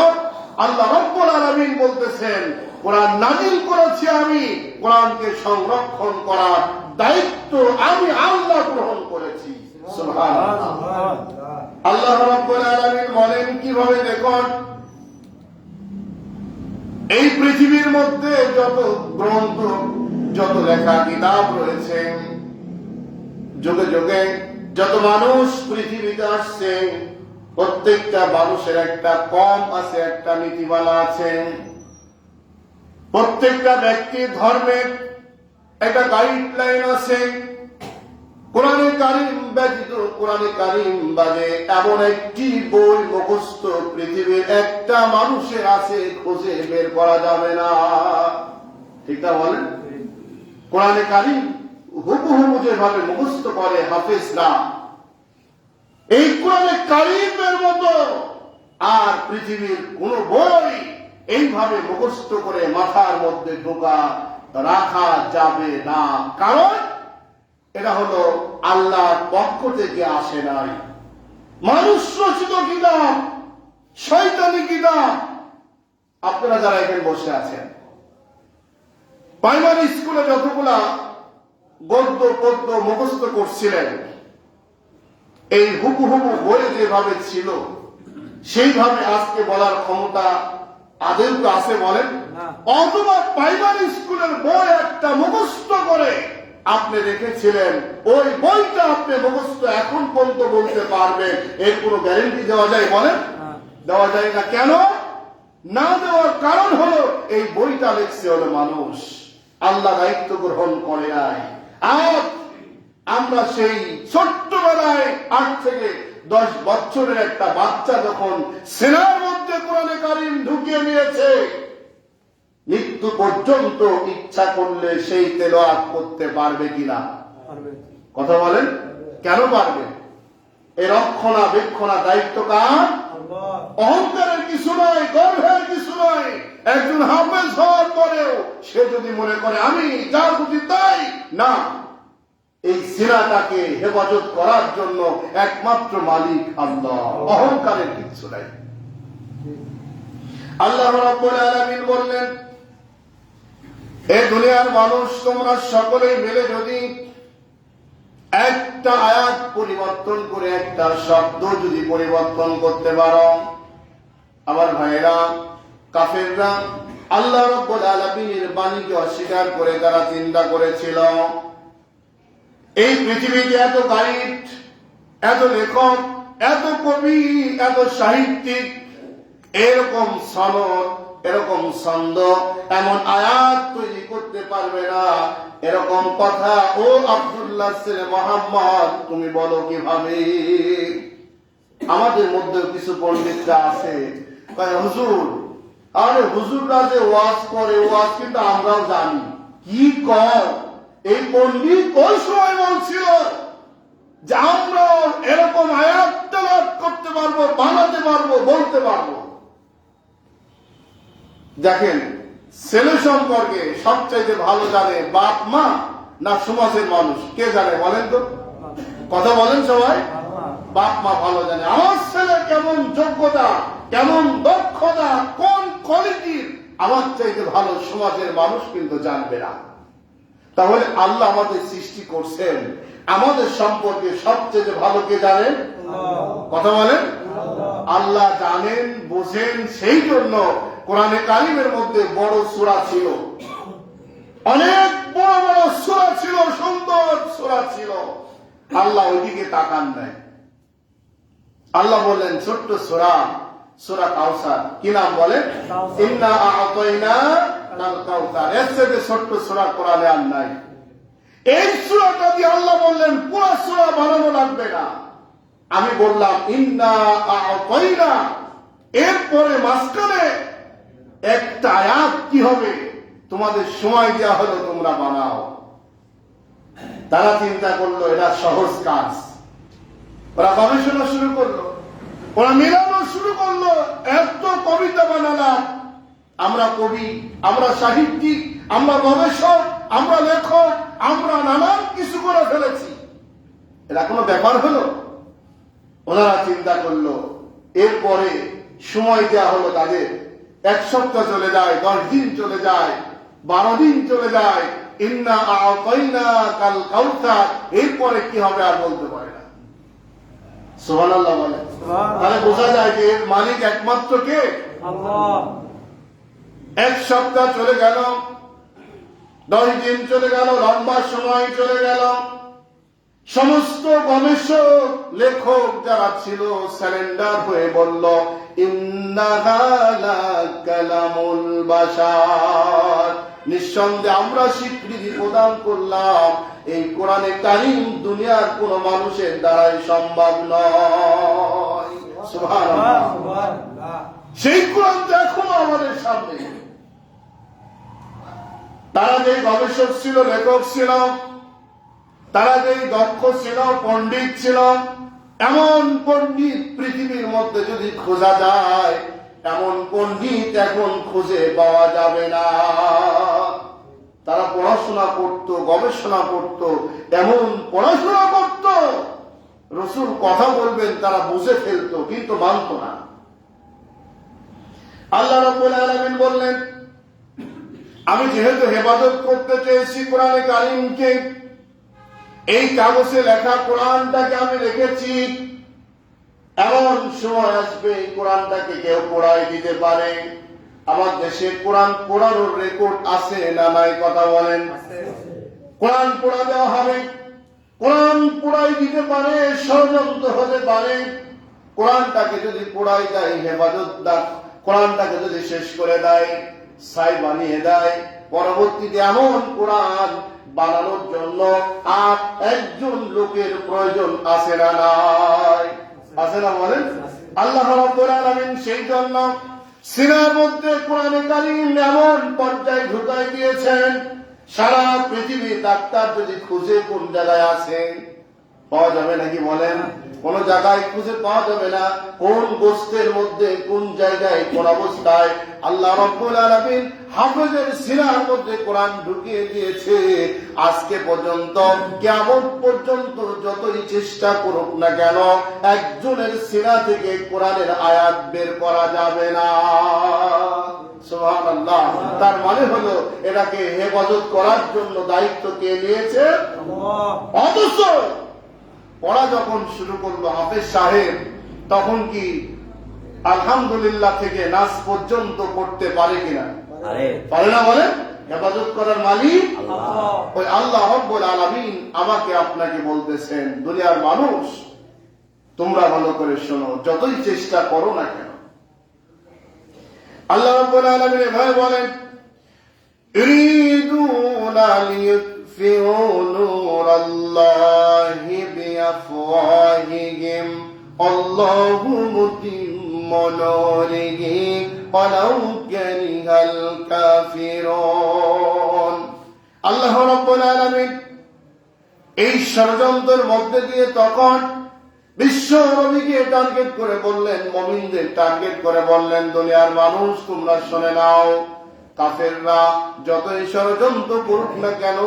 আল্লাহ রাব্বুল আলামিন বলতেছেন, কোরআন নাযিল করেছি আমি, কোরআনকে সংরক্ষণ করার দায়িত্ব আমি আল্লাহ গ্রহণ করেছি। সুবহানাল্লাহ। আল্লাহ রাব্বুল আলামিন বলেন কিভাবে? দেখুন, এই পৃথিবীর মধ্যে যত গ্রন্থ, যত লেখা কিতাব রয়েছে, যুগে যুগে যত মানুষ পৃথিবীতে আসছে, প্রত্যেকটা মানুষের একটা কম আছে, একটা নীতিমালা আছে। প্রত্যেকটা ব্যক্তির ধর্মের একটা গাইডলাইন আছে। কোরআনে কারীম ব্যতীত, কোরআনে কারীম বাদে এমন একটি বই মুখস্থ পৃথিবীর একটা মানুষের আছে, খুঁজে বের করা যাবে না। ঠিক না বলেন? কোরআনে কারীম হুবহু যেভাবে মুখস্থ করে হাফেজরা, এই কোরআনে কারীমের মতো আর পৃথিবীর কোন বই এইভাবে মুখস্থ করে মাথার মধ্যে ঢোকা রাখা যাবে না। কারণ এটা হলো আল্লাহর পক্ষ থেকে আসে নাই, মানুষ রচিত কিতাব, শয়তানি কিতাব। আপনারা যারা এখানে বসে আছেন, প্রাইমারি স্কুলে যতগুলা গদ্য পদ্য মুখস্থ করছিলেন, এই হুবহু বই যেভাবে ছিল সেইভাবে আজকে বলার ক্ষমতা আদেও তো আছে বলেন? অথবা প্রাইমারি স্কুলের বই একটা মুখস্থ করে আপনি রেখেছিলেন, ওই বইটা আপনি মুখস্থ এখন পর্যন্ত বলতে পারবেন, এর কোনো গ্যারেন্টি দেওয়া যায় বলেন? দেওয়া যায় না। কেন না দেওয়ার কারণ হলো, এই বইটা লিখছে হলো মানুষ, আল্লাহ দায়িত্ব গ্রহণ করে নাই। আজ আমরা সেই ছোট্টবেলায় 8 থেকে 10 বছরের একটা বাচ্চা যখন সিনার মধ্যে কোরআনে কারীম ঢুকিয়ে নিয়েছে, মৃত্যু পর্যন্ত ইচ্ছা করলে সেই তেলাওয়াত করতে পারবে কিনা? কথা বলেন, কেন পারবে? এই রক্ষণাবেক্ষণা দায়িত্ব কার? অহংকারের কিছু নয়, গর্বের কিছু নয়। একজন হাফেজ হওয়ার পরেও সে যদি মনে করে আমি যা খুশি তাই, না, এই সিনাটাকে হেফাজত করার জন্য একমাত্র মালিক আল্লাহ। অহংকারের কিছু নাই। আল্লাহ রাব্বুল আলামিন বললেন, এই দুনিয়ার মানুষ তোমরা সকলেই মিলে যদি একটা আয়াত পরিবর্তন করে, একটা শব্দ যদি পরিবর্তন করতে পারো, আমার ভাইয়েরা, কাফেররা আল্লাহ রাব্বুল আলামিনের বাণীকে অস্বীকার করে তারা চিন্তা করেছিল এই পৃথিবীতে এত গাইড, এত লেখক, এত কবি, এত সাহিত্যিক, এরকম সনদ, এরকম ছন্দ, এমন আয়াত তৈরি করতে পারবে না, এরকম কথা ও আব্দুল্লাহ ছেলে মোহাম্মদ তুমি বলো কিভাবে? আমাদের মধ্যে কিছু পণ্ডিতরা আছে কয় হুজুর, আরে হুজুররা যে ওয়াজ করে ওয়াজ কিন্তু আমরাও জানি। কি কর? এই পণ্ডিত ওই সময় বলছিল যে আমরা এরকম আয়াত তেলাওয়াত করতে পারবো, বানাতে পারবো, বলতে পারবো। দেখেন, ছেলে সম্পর্কে সবচাইতে ভালো জানে বাপ মা না সমাজের মানুষ? কে জানে বলেন তো? কথা বলেন সবাই। বাপ মা ভালো জানে আমার ছেলে কেমন যোগ্যতা, কেমন দক্ষতা, কোন কোয়ালিটির, আমার চাইতে ভালো সমাজের মানুষ কিন্তু জানবে না। তাহলে আল্লাহ আমাদের সৃষ্টি করছেন, আমাদের সম্পর্কে সবচেয়ে ভালো কে জানেন? কথা বলেন। আল্লাহ জানেন, বোঝেন। সেই জন্য কোরআনে কারিমের মধ্যে বড় সূরা ছিল, অনেক বড় বড় সূরা ছিল, সুন্দর সূরা ছিল। আল্লাহ ওইদিকে তাকান নাই। আল্লাহ বললেন ছোট্ট সূরা, সূরা কাউসার। কি নাম বলেন? ইন্না আ'তাইনাকাল কাউসার। এর চেয়ে ছোট্ট সূরা কোরআনে আর নাই। এই সূরাটা দিয়ে আল্লাহ বললেন পুরো সূরা বানানো লাগবে না। আমি বললাম ইন্না আ'তাইনা, এরপরে মাঝখানে একটা আয়াত কি হবে? তোমাদের সময় দেওয়া হলো, তোমরা বানাও। তারা চিন্তা করলো এটা সহজ কাজ। ওরা গবেষণা শুরু করলো, ওরা মেলানো শুরু করলো। এত কবিতা বানালাম, আমরা কবি, আমরা সাহিত্যিক, আমরা গবেষক, আমরা লেখক, আমরা নানান কিছু করে ফেলেছি। এটা কোনো ব্যাপার হলো? ওনারা চিন্তা করলো। এরপরে সময় দেওয়া হলো তাদের। 1 সপ্তাহ চলে যায়, 10 দিন চলে যায়, 12 দিন চলে যায়। ইন্না আ'তাইনাকাল কাউসার, এরপরে কি হবে আর বলতে পারে না। সুবহানাল্লাহ বলে। তাহলে বোঝা যায় যে এর মালিক একমাত্র কে? আল্লাহ। 1 সপ্তাহ চলে গেল, 10 দিন চলে গেল, লম্বা সময় চলে গেল। সমস্ত গবেষক লেখক যারা ছিল সারেন্ডার হয়ে বলল ইন্নাহা লাকালামুল বাশার, নিঃসন্দেহে আমরা স্বীকৃতি প্রদান করলাম এই কোরআনে কারীম দুনিয়ার কোন মানুষের দ্বারাই সম্ভব নয়। সুবহানাল্লাহ। সেই কোরআন তো এখনো আমাদের সামনে। তারা যে গবেষক ছিল, লেখক ছিল, তারা যে দক্ষ ছিল, পণ্ডিত ছিল, এমন পণ্ডিত পৃথিবীর মধ্যে যদি খোঁজা যায়, এমন পণ্ডিত এখন খুঁজে পাওয়া যাবে না। তারা পড়াশোনা করত, গবেষণা করত, এমন পড়াশোনা করত, রাসূল কথা বলবেন তারা বুঝে ফেলতো, কিন্তু মানত না। আল্লাহ রাব্বুল আলামিন বললেন আমি যেহেতু হেফাজত করতে চেয়েছি কোরআনে কারীমকে, এই কাগজে লেখা কোরআনটাকে আমি রেখেছি। এমন সময় আসবে এই কোরআনটাকে কেউ পড়াই দিতে পারে। আমার দেশে কোরআন পড়ানোর রেকর্ড আছে না নাই? কথা বলেন। কোরআন পড়া দেওয়া হবে, কোরআন পড়াই দিতে পারে, ষড়যন্ত্র হতে পারে। কোরআনটাকে যদি পড়াই দেয়, হেফাজত দেয়, কোরআনটাকে যদি শেষ করে দেয়, ছাই বানিয়ে দেয়, পরবর্তীতে এমন কোরআন বানানোর জন্য আর একজন লোকের প্রয়োজন আছে না নাই? আছে না বলেন? আল্লাহ রাব্বুল আলামিন সেই জন্য সিনার মধ্যে কোরআনে কারীম এমন পর্যায়ে ঢুকাই দিয়েছেন, সারা পৃথিবীর ডাক্তার যদি খুঁজে কোন জায়গায় আছে পাওয়া যাবে নাকি বলেন? কোন জায়গায় খুঁজে পাওয়া যাবে না কোন গোস্তের মধ্যে কোন জায়গায় কোন অবস্থায় আল্লাহ রাব্বুল আলামিন হাফেজের সিনার মধ্যে কোরআন ঢুকিয়ে দিয়েছে। আজকে পর্যন্ত, কিয়ামত পর্যন্ত যতই চেষ্টা করুক না কেন, একজনের সিনা থেকে কোরআনের আয়াত বের করা যাবে না। সুবহানাল্লাহ। তার মানে হলো এটাকে হেফাজত করার জন্য দায়িত্ব কে নিয়েছে? আল্লাহ। অথচ পড়া যখন শুরু করলো হাফেজ সাহেব, তখন কি আলহামদুলিল্লাহ থেকে নাস পর্যন্ত করতে পারে কিনা? পারে না বলেন? হেফাজত করার মালিক ওই আল্লাহ রাব্বুল আলামিন আমাকে আপনাকে বলতেছেন, দুনিয়ার মানুষ তোমরা ভালো করে শোনো, যতই চেষ্টা করো না কেন। আল্লাহ রাব্বুল আলামিন এভাবে বলেন, ইউরিদুনা লিইউতফিউ নূরাল্লাহি বিআফওয়াহিহিম আল্লাহু মুতিম্মু নূরিহি ওয়ালাউ কারিহাল কাফিরুন। আল্লাহ রাব্বুল আলামিন এই ষড়যন্ত্রের মধ্যে দিয়ে তখন বিশ্ব নবীকে টার্গেট করে বললেন, মুমিনদের টার্গেট করে বললেন, দুনিয়ার মানুষ তোমরা শুনে নাও, কাফেররা যতই ষড়যন্ত্র করুক না কেন,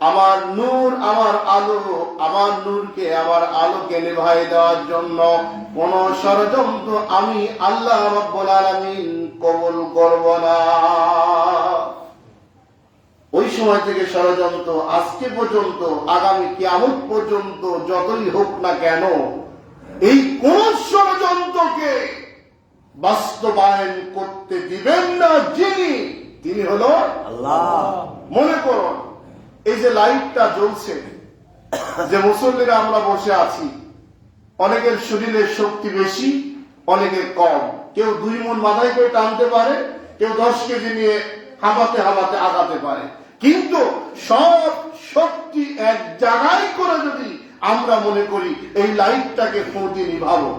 আমার নূর, আমার আলো, আমার নূরকে, আমার আলোকে নিভাই দেওয়ার জন্য কোন ষড়যন্ত্র আমি আল্লাহ রাব্বুল আলামিন কবুল করব না। ওই সময় থেকে ষড়যন্ত্র আজকে পর্যন্ত, আগামী কিয়ামত পর্যন্ত যতই হোক না কেন, এই কোন ষড়যন্ত্রকে বাস্তবায়ন করতে দিবেন না যিনি, তিনি হলো আল্লাহ। মনে করুন, এই যে লাইটটা জ্বলছে, যে মুসল্লিরা আমরা বসে আছি, অনেকের শরীরের শক্তি বেশি, অনেকের কম। কেউ 2 মণ মাথায় করে টানতে পারে, কেউ 10 কেজি নিয়ে হাঁপাতে হাঁপাতে আগাতে পারে। কিন্তু সব শক্তি এক জায়গায় করে যদি আমরা মনে করি এই লাইটটাকে ফুঁটি নিভাবো,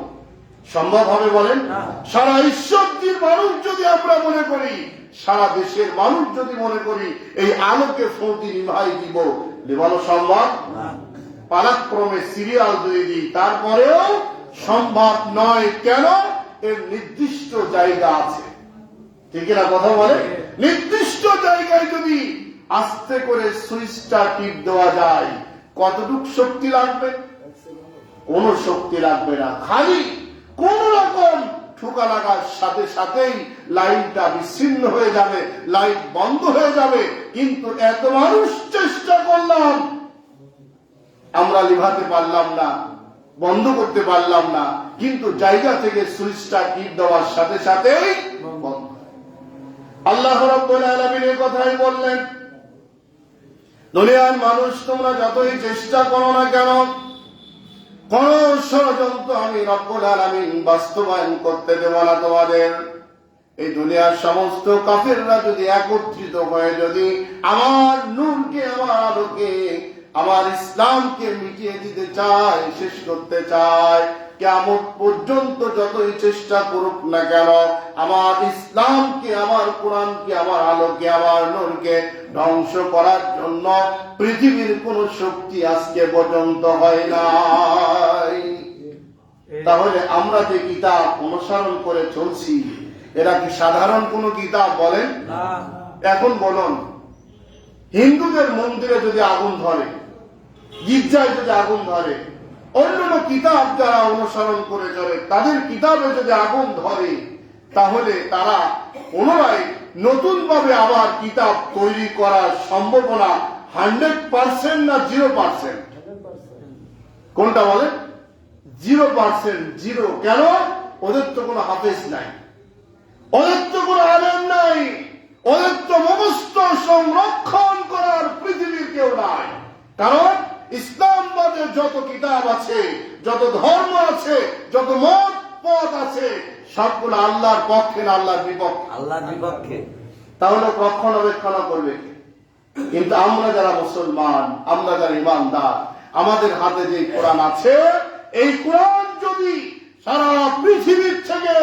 সম্ভব হবে বলেন? সারা ঈশ্বরদীর মানুষ যদি আমরা মনে করি, সারা দেশের মানুষ যদি মনে করি এই আলোকে ফুঁটি নিভাই দিব, নিভানো সম্ভব? পালাক্রমে সিরিয়াল দিয়ে দিই, তারপরেও সম্ভব নয়। কেন? এর নির্দিষ্ট জায়গা আছে, ঠিক না কথা বলে? নির্দিষ্ট জায়গায় যদি আস্তে করে সুইচটা টিপ দেওয়া যায়, কতটুক শক্তি লাগবে? কোন শক্তি লাগবে না, খালি কোন রকম ঠুকা লাগার সাথে সাথেই লাইনটা বিচ্ছিন্ন হয়ে যাবে, লাইট বন্ধ হয়ে যাবে। কিন্তু এত মানুষ চেষ্টা করলাম, আমরা লিভাতে পারলাম না, বন্ধ করতে পারলাম না, কিন্তু জায়গা থেকে সুইচটা টিপ দেওয়ার সাথে সাথেই বন্ধ। আল্লাহ রাব্বুল আলামিন এই কথাই বললেন, দুনিয়ার মানুষ তোমরা যতই চেষ্টা করো না কেন, কোন ষড়যন্ত্র আমি রব্বুল আলামিন বাস্তবায়ন করতে দেব না তোমাদের। এই দুনিয়ার সমস্ত কাফেররা যদি একত্রিত হয়ে যদি আমার নূরকে, আমার আলোকে, আমার ইসলামকে মিটিয়ে দিতে চায়, শেষ করতে চায়, কিয়ামত পর্যন্ত যতই চেষ্টা করুক না কেন, আমার ইসলামকে, আমার কোরআনকে, আমার আলোকে, আমার নূরকে ধ্বংস করার জন্য পৃথিবীর কোন শক্তি আজকে পর্যন্ত হয় নাই। তাহলে আমরা যে কিতাব অনুসরণ করে চলছি, এরা কি সাধারণ কোন কিতাব বলেন? এখন বলুন, হিন্দুদের মন্দিরে যদি আগুন ধরে, গির্জায় যদি আগুন ধরে, অন্যান্য কিতাব যারা অনুসরণ করে চলে তাদের কিতাবে যদি আগুন ধরে, তাহলে তারা পুনরায় নতুন ভাবে আবার কিতাব তৈরি করার সম্ভাবনা 100% না 0%? কোনটা বলে? 0%। 0 কেন? ওদের তো কোনো হাফেজ নাই, ওদের তো কোনো আলেম নাই, ওদের তো মুখস্থ সংরক্ষণ করার পৃথিবীর কেউ নাই। কারণ ইসলামবাদে যত কিতাব আছে, যত ধর্ম আছে, যত মত পথ আছে, সবগুলো আল্লাহর পক্ষে না আল্লাহর বিপক্ষে? আল্লাহর বিপক্ষে। তাহলে রক্ষণাবেক্ষণ করবে কে? কিন্তু আমরা যারা মুসলমান, আমরা যারা ইমানদার, আমাদের হাতে যে কোরআন আছে, এই কোরআন যদি সারা পৃথিবীর থেকে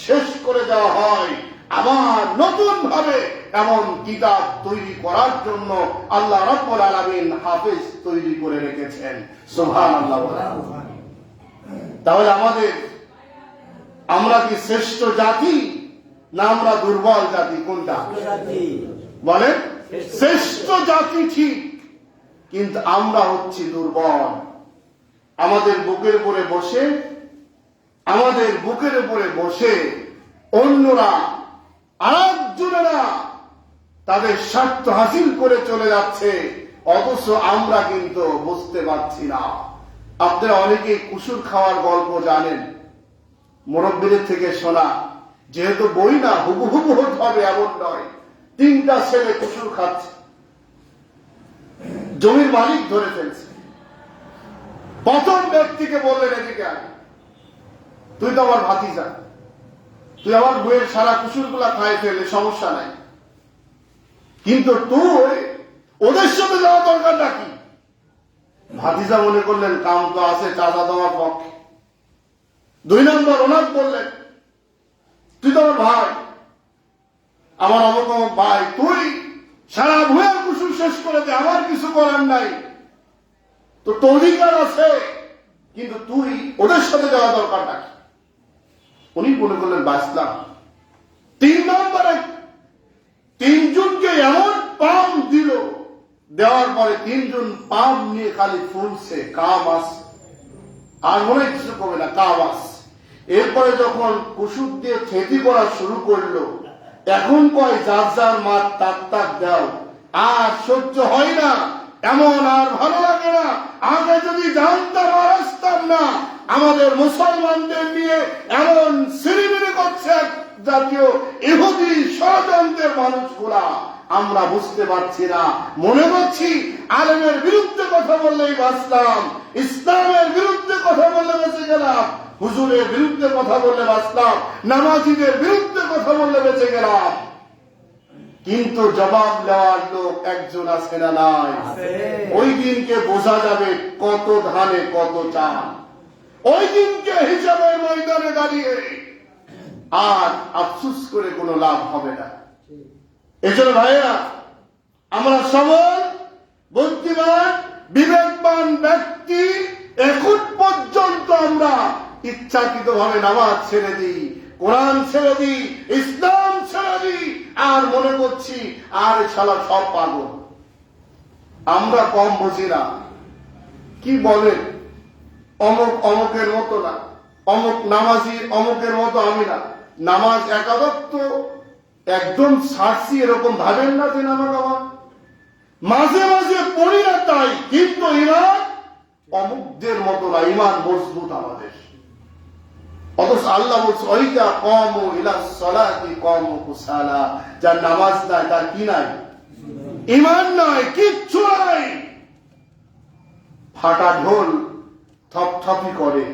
শেষ করে দেওয়া হয়, আবার নতুন ভাবে এমন কিতাব তৈরি করার জন্য আল্লাহ রাব্বুল আলামিন হাফেজ তৈরি করে রেখেছেন। সুবহানাল্লাহ। তাহলে আমরা কি শ্রেষ্ঠ জাতি না আমরা দুর্বল জাতি? কোনটা বলেন? শ্রেষ্ঠ জাতি ঠিক, কিন্তু আমরা হচ্ছি দুর্বল। আমাদের বুকের উপরে বসে অন্যরা, আরেকজনেরা তাদের স্বার্থ হাসিল করে চলে যাচ্ছে, অথচ আমরা কিন্তু বুঝতে পারছি না। আপনারা অনেকে কুসুর খাওয়ার গল্প জানেন, মুরব্বীদের থেকে শোনা, যেহেতু বই না হুবহু হতে হবে এমন নয়। তিনটা ছেলে কুসুর খাচ্ছে, জমির মালিক ধরে ফেলছে। প্রথম ব্যক্তিকে বললেন, এদিকে আয়, তুই তো আমার ভাতিজা, তুই আমার বইয়ের সারা কুসুর গুলা খাই ফেলে, সমস্যা নাই, কিন্তু তুই ওদের সাথে যাওয়া দরকার নাকি? ভাতিজা মনে করলেন কাম তো আছে চাচা দেওয়ার পক্ষে। 2 নম্বর ওনার বললেন, তুই তো আমার ভাই, আমার অমুক অমুক ভাই, তুই সারা ভুয়ের কুসুর শেষ করে দে, আমার কিছু করার নাই, তো তোর অধিকার আছে, কিন্তু তুই ওদের সাথে যাওয়া দরকার নাকি? উনি মনে করলেন বাঁচলাম। 3 নম্বরে 3 জনকে এমন পাম দিল, দেওয়ার পরে 3 জন পাম নিয়ে খালি ফুলছে, কাম আসছে, আর মনে হয় কিছু করবে না, কাম আসছে। এরপরে যখন কুসুর দিয়ে খেতি করা শুরু করলো, এখন কয় যার যার মাঠ তাক তাক দাও, আর সহ্য হয় না, এমন আর ভালো লাগে না। আগে যদি জানতাম আর আসতাম না, আমাদের মুসলমানদের নিয়ে এমন সিরিমিরি করছে জাতীয় ইহুদি ষড়যন্ত্রের মানুষগুলা, আমরা বুঝতে পারছি না। মনে করছি আলেমের বিরুদ্ধে কথা বললেই বাঁচলাম, ইসলামের বিরুদ্ধে কথা বললে বেঁচে গেলাম, হুজুরের বিরুদ্ধে কথা বললে বাঁচলাম, নামাজিদের বিরুদ্ধে কথা বললে বেঁচে গেলাম। কিন্তু জবাব দেওয়ার লোক একজন আছে না নাই? ওই দিনকে বোঝা যাবে কত ধানে কত চাল। ওই দিনকে হিসাবের ময়দানে দাঁড়িয়ে আর আফসুস করে কোনো লাভ হবে না। এজন্য ভাইয়া, আমরা সবল, বুদ্ধিমান, বিবেকবান ব্যক্তি এখন পর্যন্ত আমরা ইচ্ছাকৃত ভাবে নামাজ ছেড়ে দিই, কোরআন ছেড়ে দিই, ইসলাম ছেড়ে দিই, আর মনে করছি আর শালা সব পাগল, আমরা কম বুঝি না। কি বলেন, অমুক অমুকের মতো না, অমুক নামাজি অমুকের মতো আমি না, নামাজ একাদত্ব একদম ছাড়ছি এরকম ভাবেন না যে নামাজ আমার মাঝে মাঝে পড়ি না তাই, কিন্তু ইমান অমুকদের মতো না, ইমান মজবুত আমাদের। অথচ আল্লাহ বলছে ওইটা কম ইলা সালাতি কম কুসালা, যার নামাজ নাই তার কি নাই? ইমান নাই, কিচ্ছু নাই। ফাটা ঢোল থপথপি করে,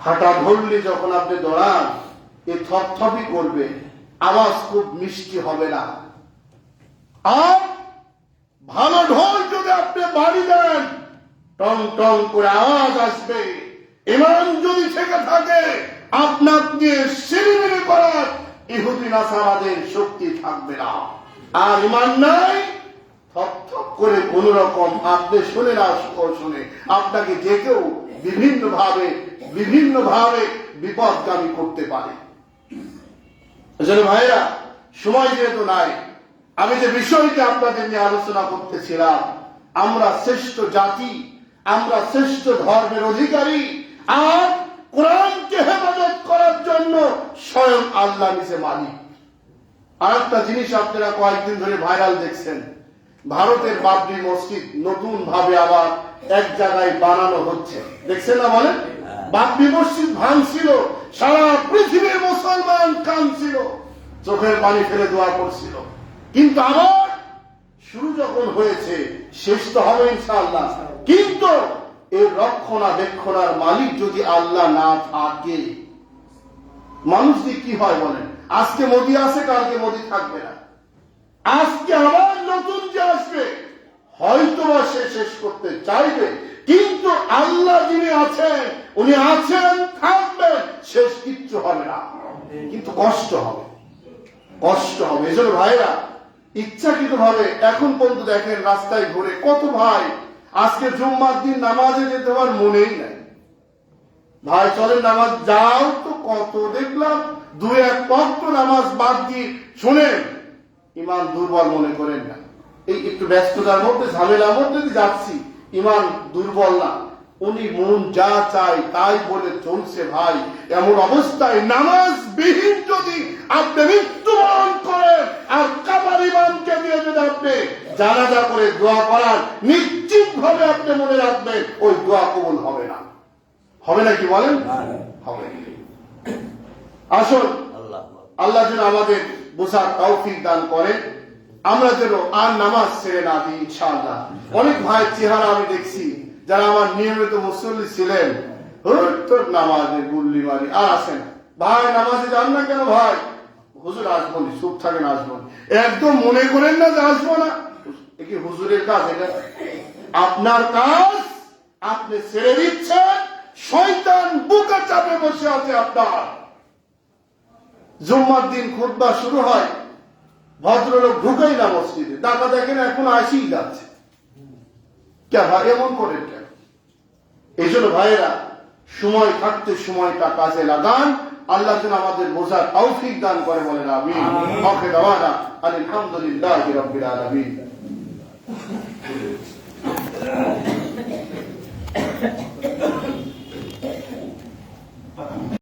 ফাটা ঢোল যখন আপনি দৌড়ান, এ থপথপি করবে, আওয়াজ খুব মিষ্টি হবে না। আর ভালো ঢোল যদি আপনি বাড়ি দেন, টং টং করে আওয়াজ আসবে। ইমান যদি থেকে থাকে, আপনার দিয়ে সিরিমিরি করার ইহুদি নাসারাদের শক্তি থাকবে না। আর ইমান নাই, থপ থপ করে কোন রকম আপনি শুনে না শুনে আপনাকে যে কেউ বিভিন্ন ভাবে বিপদগামী করতে পারে। এজন্য ভাইরা, সময় যেহেতু নাই, আমি যে বিষয়টি আপনাদের নিয়ে আলোচনা করতেছিলাম, আমরা শ্রেষ্ঠ জাতি, আমরা শ্রেষ্ঠ ধর্মের অধিকারী, আর কোরআনকে হেফাজত করার জন্য স্বয়ং আল্লাহ নিজে মালিক। আর একটা জিনিস আপনারা কয়েকদিন ধরে ভাইরাল দেখছেন, ভারতের বাবরি মসজিদ নতুন ভাবে আবার এক জায়গায় বানানো হচ্ছে, দেখছেন না? বলেন, বাবরি মসজিদ ভাঙছিল, সারা পৃথিবীর মুসলমান কাঁদছিল, চোখের পানি ফেলে দোয়া করছিল। কিন্তু আবার শুরু যখন হয়েছে, শেষ তো হবে ইনশাআল্লাহ। কিন্তু এর রক্ষণাবেক্ষণার মালিক যদি আল্লাহ না থাকে, মানুষ দিয়ে কি হয় বলেন? আজকে মোদি আছে, কালকে মোদি থাকবে না। আজকে আবার নতুন যে আসবে, হয়তো বা সে শেষ করতে চাইবে, কিন্তু আল্লাহ যিনি আছেন, উনি আছেন, থাকবেন, শেষ কিচ্ছু হবে না, কিন্তু কষ্ট হবে, কষ্ট হবে। এজন্য ভাইরা, ইচ্ছাকৃত ভাবে এখন পর্যন্ত দেখেন রাস্তায় ঘুরে কত ভাই আজকে জুম্মার দিন নামাজে যেতে আমার মনেই নাই, ভাই চলেন নামাজ যাও, তো কত দেখলাম 2-1 ওয়াক্ত নামাজ বাদ দিয়ে। শুনেন, ইমান দুর্বল মনে করেন না, এই একটু ব্যস্ততার মধ্যে ঝামেলার মধ্যে যাচ্ছি, ইমান দুর্বল না, উনি মন যা চায় তাই বলে চলছে। ভাই, এমন অবস্থায় নামাজ বিহীন যদি আপনি মৃত্যুবরণ করেন, আর কাবার ইমামকে দিয়ে যদি আপনি জানাজা করে দোয়া করার, নিশ্চিত ভাবে আপনি মনে রাখবেন ওই দোয়া কবুল হবে না। হবে না কি বলেন? হবে। আসুন, আল্লাহ যেন আমাদের বোঝার তৌফিক দান করেন। আমরা যেন আর নামাজ ছেড়ে না দিই ইনশাআল্লাহ। অনেক ভাইয়ের চেহারা আমি দেখছি যারা আমার নিয়মিত মুসল্লি ছিলেন, তোর নামাজের গুল্লি মারি আর আসেন ভাই নামাজে যান না কেন ভাই? হুজুর আসবো নি, চুপ থাকেন আসবো নি। একদম মনে করেন না যে আসবো না, এ কি হুজুরের কাজ? এটা আপনার কাজ, আপনি ছেড়ে দিচ্ছেন। শয়তান বুকে চাপে বসে আছে আপনার। জুম্মার দিন খুতবা শুরু হয়, ভদ্রলোক ঢুকেই না মসজিদে, টাকা দেখেন এখন আসেই যাচ্ছে। কে ভাই এমন করেন কেন? এই জন্য ভাইয়েরা, সময় থাকতে সময়টা কাজে লাগান। আল্লাহ যেন আমাদের বোঝার তৌফিক দান করে, বলেন আমিন। আলহামদুলিল্লাহি রাব্বিল আলামিন।